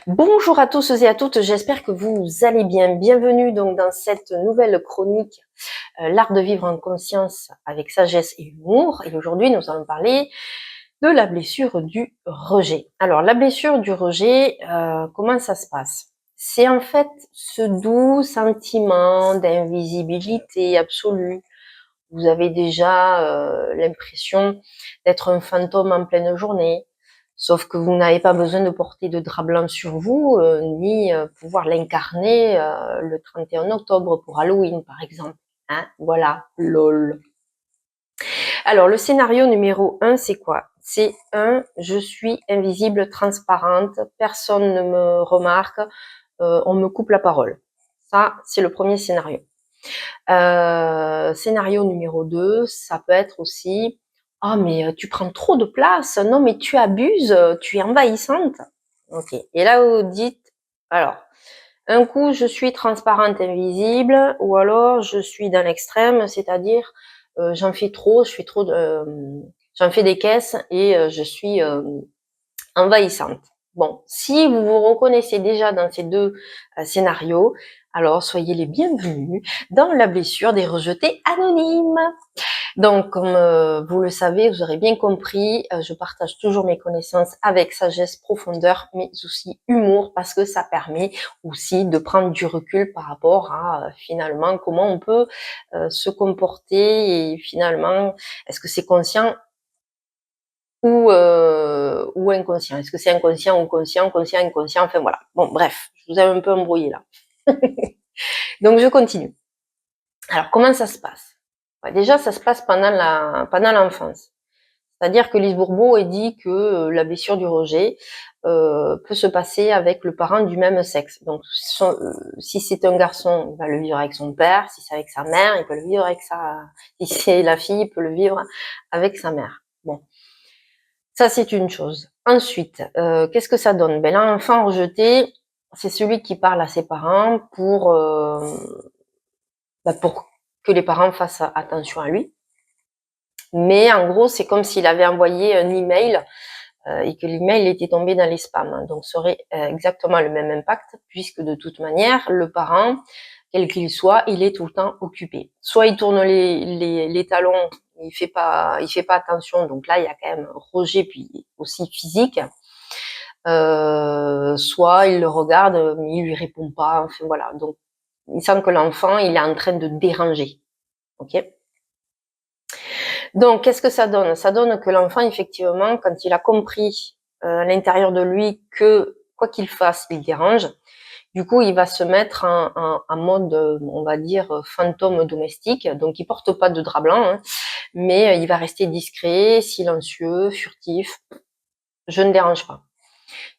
Bonjour à tous et à toutes, j'espère que vous allez bien. Bienvenue donc dans cette nouvelle chronique, l'art de vivre en conscience avec sagesse et humour. Et aujourd'hui, nous allons parler de la blessure du rejet. Alors, la blessure du rejet, comment ça se passe? C'est en fait ce doux sentiment d'invisibilité absolue. Vous avez déjà l'impression d'être un fantôme en pleine journée, sauf que vous n'avez pas besoin de porter de drap blanc sur vous, ni pouvoir l'incarner le 31 octobre pour Halloween, par exemple. Hein, voilà, lol. Alors, le scénario numéro 1, c'est quoi? C'est je suis invisible, transparente, personne ne me remarque, on me coupe la parole. Ça, c'est le premier scénario. Scénario numéro 2, ça peut être aussi: «Ah mais tu prends trop de place, non mais tu abuses, tu es envahissante». OK, et là vous dites: «Alors, un coup je suis transparente, invisible, ou alors je suis dans l'extrême, c'est-à-dire, j'en fais trop, je fais trop de, j'en fais des caisses et je suis, envahissante». Bon, si vous vous reconnaissez déjà dans ces 2 scénarios, alors soyez les bienvenus dans la blessure des rejetés anonymes. Donc, comme vous le savez, vous aurez bien compris, je partage toujours mes connaissances avec sagesse, profondeur, mais aussi humour, parce que ça permet aussi de prendre du recul par rapport à finalement comment on peut se comporter, et finalement, est-ce que c'est conscient ou inconscient? Est-ce que c'est inconscient ou conscient, conscient, inconscient? Enfin voilà. Bon, bref, je vous ai un peu embrouillé là. Donc je continue. Alors comment ça se passe? Bah, déjà, ça se passe pendant l'enfance. C'est-à-dire que Lise Bourbeau dit que la blessure du rejet peut se passer avec le parent du même sexe. Donc, si c'est un garçon, il va le vivre avec son père. Si c'est avec sa mère, il peut le vivre avec sa. Si c'est la fille, il peut le vivre avec sa mère. Bon, ça c'est une chose. Ensuite, qu'est-ce que ça donne? Ben, l'enfant rejeté, c'est celui qui parle à ses parents pour que les parents fassent attention à lui. Mais en gros, c'est comme s'il avait envoyé un email et que l'email était tombé dans les spams. Donc, ça aurait exactement le même impact, puisque de toute manière, le parent, quel qu'il soit, il est tout le temps occupé. Soit il tourne les talons, il fait pas attention. Donc là, il y a quand même un rejet, puis aussi physique. Soit il le regarde, mais il lui répond pas. Enfin voilà. Donc, il sent que l'enfant, il est en train de déranger. Ok. Donc, qu'est-ce que ça donne? Ça donne que l'enfant, effectivement, quand il a compris à l'intérieur de lui que quoi qu'il fasse, il dérange, du coup, il va se mettre en mode, on va dire, fantôme domestique. Donc, il porte pas de drap blanc, hein, mais il va rester discret, silencieux, furtif. Je ne dérange pas.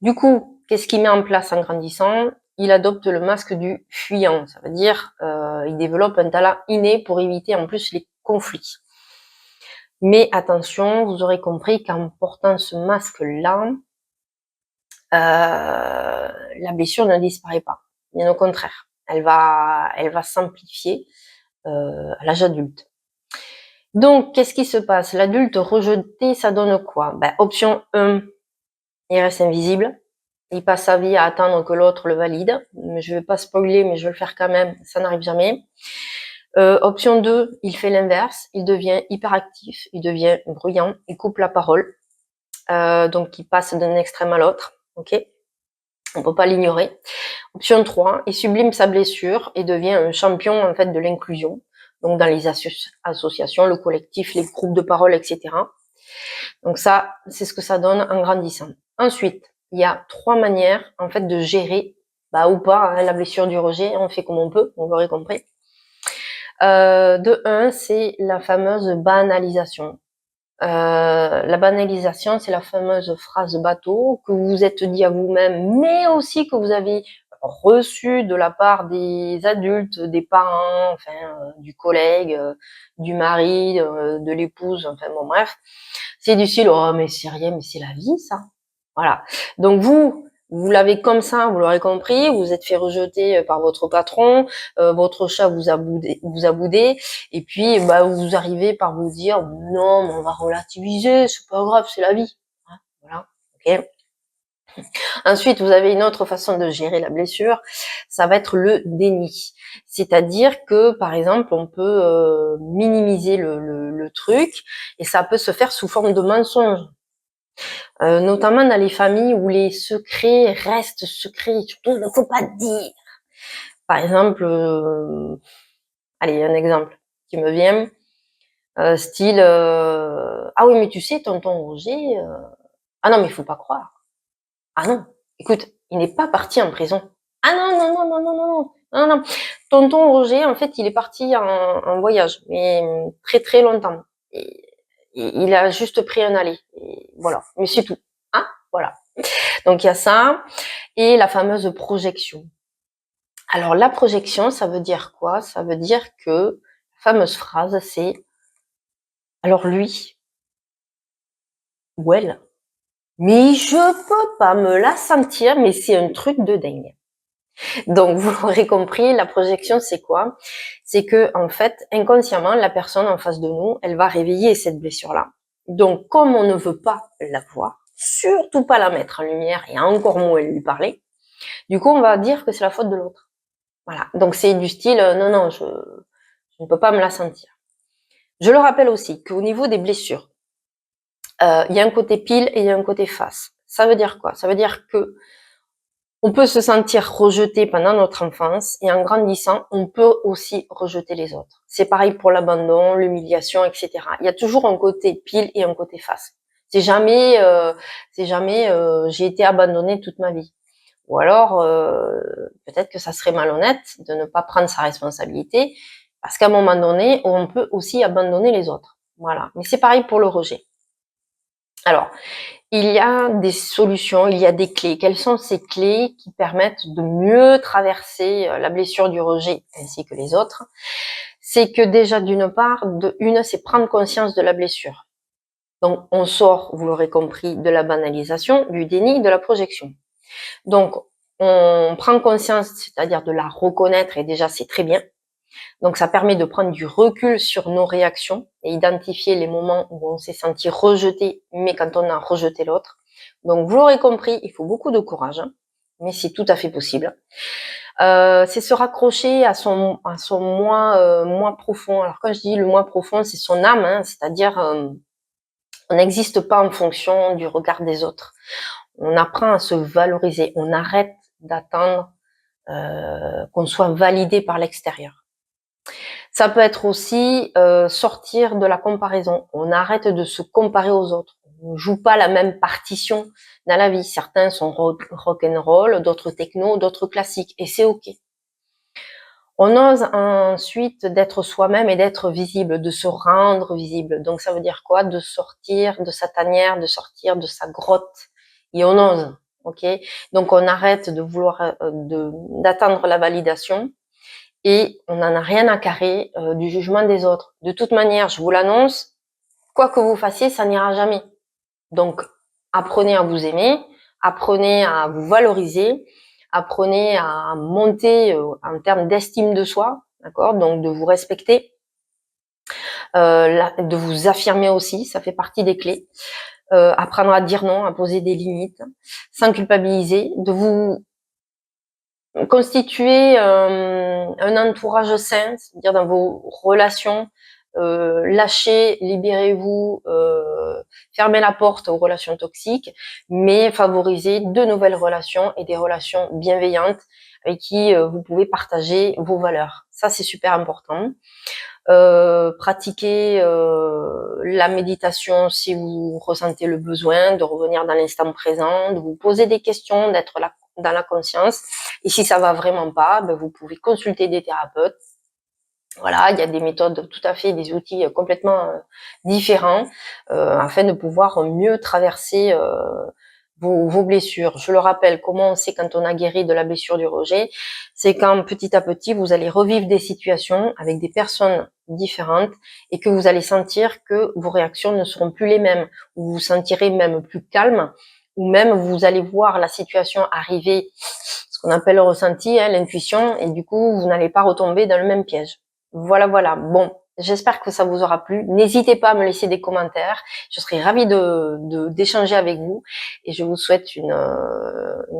Du coup, qu'est-ce qu'il met en place en grandissant? Il adopte le masque du fuyant. Ça veut dire, il développe un talent inné pour éviter en plus les conflits. Mais attention, vous aurez compris qu'en portant ce masque-là, la blessure ne disparaît pas. Bien au contraire, elle va s'amplifier à l'âge adulte. Donc, qu'est-ce qui se passe? L'adulte rejeté, ça donne quoi? Option 1, il reste invisible. Il passe sa vie à attendre que l'autre le valide. Je vais pas spoiler, mais je vais le faire quand même, ça n'arrive jamais. Option 2, il fait l'inverse, il devient hyperactif, il devient bruyant, il coupe la parole. Donc il passe d'un extrême à l'autre, ok? On peut pas l'ignorer. Option 3, il sublime sa blessure et devient un champion en fait de l'inclusion, donc dans les associations, le collectif, les groupes de parole, etc. Donc ça, c'est ce que ça donne en grandissant. Ensuite, il y a 3 manières en fait de gérer, ou pas, hein, la blessure du rejet, on fait comme on peut, vous l'aurez compris. De 1, c'est la fameuse banalisation. La banalisation, c'est la fameuse phrase bateau que vous vous êtes dit à vous-même, mais aussi que vous avez reçue de la part des adultes, des parents, enfin, du collègue, du mari, de l'épouse, enfin bon bref. C'est du style: «Oh mais c'est rien, mais c'est la vie ça». Voilà. Donc vous l'avez comme ça, vous l'aurez compris, vous vous êtes fait rejeter par votre patron, votre chat vous a boudé, et puis vous arrivez par vous dire: «Non, mais on va relativiser, c'est pas grave, c'est la vie». Hein, voilà, OK. Ensuite, vous avez une autre façon de gérer la blessure, ça va être le déni. C'est-à-dire que, par exemple, on peut minimiser le truc et ça peut se faire sous forme de mensonge. Notamment dans les familles où les secrets restent secrets, surtout il ne faut pas dire. Par exemple, allez, un exemple qui me vient, style ah oui mais tu sais tonton Roger, ah non mais il faut pas croire. Ah non, écoute, il n'est pas parti en prison. Ah non, non, non, non, non, non, non, non, non. Tonton Roger, en fait, il est parti en voyage, mais très très longtemps. Et, il a juste pris un aller. Et voilà, mais c'est tout. Hein, voilà. Donc il y a ça et la fameuse projection. Alors la projection, ça veut dire quoi? Ça veut dire que la fameuse phrase, c'est alors lui ou elle, mais je peux pas me la sentir, mais c'est un truc de dingue. Donc, vous l'aurez compris, la projection, c'est quoi? C'est que, en fait, inconsciemment, la personne en face de nous, elle va réveiller cette blessure-là. Donc, comme on ne veut pas la voir, surtout pas la mettre en lumière et encore moins lui parler, du coup, on va dire que c'est la faute de l'autre. Voilà. Donc, c'est du style, non, non, je ne peux pas me la sentir. Je le rappelle aussi qu'au niveau des blessures, il y a un côté pile et il y a un côté face. Ça veut dire quoi? Ça veut dire que on peut se sentir rejeté pendant notre enfance et en grandissant, on peut aussi rejeter les autres. C'est pareil pour l'abandon, l'humiliation, etc. Il y a toujours un côté pile et un côté face. C'est jamais, j'ai été abandonnée toute ma vie. Ou alors, peut-être que ça serait malhonnête de ne pas prendre sa responsabilité, parce qu'à un moment donné, on peut aussi abandonner les autres. Voilà. Mais c'est pareil pour le rejet. Alors, il y a des solutions, il y a des clés. Quelles sont ces clés qui permettent de mieux traverser la blessure du rejet ainsi que les autres? C'est que déjà, d'une part, c'est prendre conscience de la blessure. Donc, on sort, vous l'aurez compris, de la banalisation, du déni, de la projection. Donc, on prend conscience, c'est-à-dire de la reconnaître, et déjà, c'est très bien. Donc, ça permet de prendre du recul sur nos réactions et identifier les moments où on s'est senti rejeté, mais quand on a rejeté l'autre. Donc, vous l'aurez compris, il faut beaucoup de courage, mais c'est tout à fait possible. C'est se raccrocher à son moi profond. Alors, quand je dis le moi profond, c'est son âme, hein, c'est-à-dire on n'existe pas en fonction du regard des autres. On apprend à se valoriser. On arrête d'attendre qu'on soit validé par l'extérieur. Ça peut être aussi sortir de la comparaison. On arrête de se comparer aux autres. On ne joue pas la même partition dans la vie. Certains sont rock'n'roll, d'autres techno, d'autres classiques. Et c'est OK. On ose ensuite d'être soi-même et d'être visible, de se rendre visible. Donc ça veut dire quoi? De sortir de sa tanière, de sortir de sa grotte. Et on ose. OK? Donc on arrête de vouloir d'attendre la validation. Et on n'en a rien à carrer du jugement des autres. De toute manière, je vous l'annonce, quoi que vous fassiez, ça n'ira jamais. Donc, apprenez à vous aimer, apprenez à vous valoriser, apprenez à monter en termes d'estime de soi, d'accord? Donc, de vous respecter, de vous affirmer aussi, ça fait partie des clés. Apprendre à dire non, à poser des limites, sans culpabiliser, de vous constituer un entourage sain, c'est-à-dire dans vos relations, lâchez, libérez-vous, fermez la porte aux relations toxiques, mais favorisez de nouvelles relations et des relations bienveillantes avec qui vous pouvez partager vos valeurs. Ça, c'est super important. Pratiquez la méditation si vous ressentez le besoin, de revenir dans l'instant présent, de vous poser des questions, d'être là dans la conscience. Et si ça va vraiment pas, ben vous pouvez consulter des thérapeutes. Voilà, il y a des méthodes tout à fait, des outils complètement différents afin de pouvoir mieux traverser vos blessures. Je le rappelle, comment on sait quand on a guéri de la blessure du rejet? C'est quand petit à petit, vous allez revivre des situations avec des personnes différentes et que vous allez sentir que vos réactions ne seront plus les mêmes, ou vous vous sentirez même plus calme, ou même vous allez voir la situation arriver, ce qu'on appelle le ressenti, hein, l'intuition, et du coup, vous n'allez pas retomber dans le même piège. Voilà, voilà. Bon, J'espère que ça vous aura plu. N'hésitez pas à me laisser des commentaires. Je serai ravie d'échanger avec vous. Et je vous souhaite une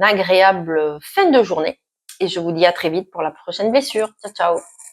agréable fin de journée. Et je vous dis à très vite pour la prochaine blessure. Ciao, ciao.